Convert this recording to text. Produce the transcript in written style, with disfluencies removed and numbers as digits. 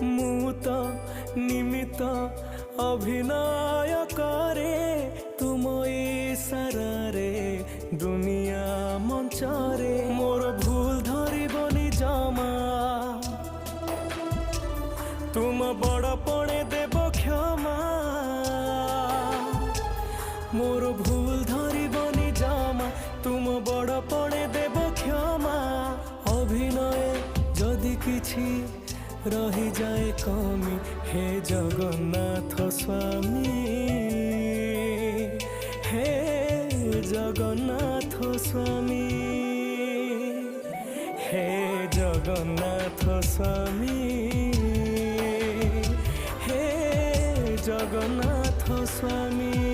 ମୁଁ ତ ନିମିତ ଅଭିନୟ କରେ ତୁମ ଇଶାରାରେ ଦୁନିଆ ମଞ୍ଚରେ ମୋର ଭୁଲ ଧରିବନି ଜମା ତୁମ ବଡ଼ପଣେ ଦେବ କ୍ଷମା ମୋର ଭୁଲ ଧରିବନି ଜମା ତୁମ ବଡ଼ପଣେ ଦେବ କ୍ଷମା ଅଭିନୟ ଯଦି କିଛି ରହିଯାଏ କମି हे जगन्नाथ स्वामी हे जगन्नाथ स्वामी हे जगन्नाथ स्वामी हे जगन्नाथ स्वामी।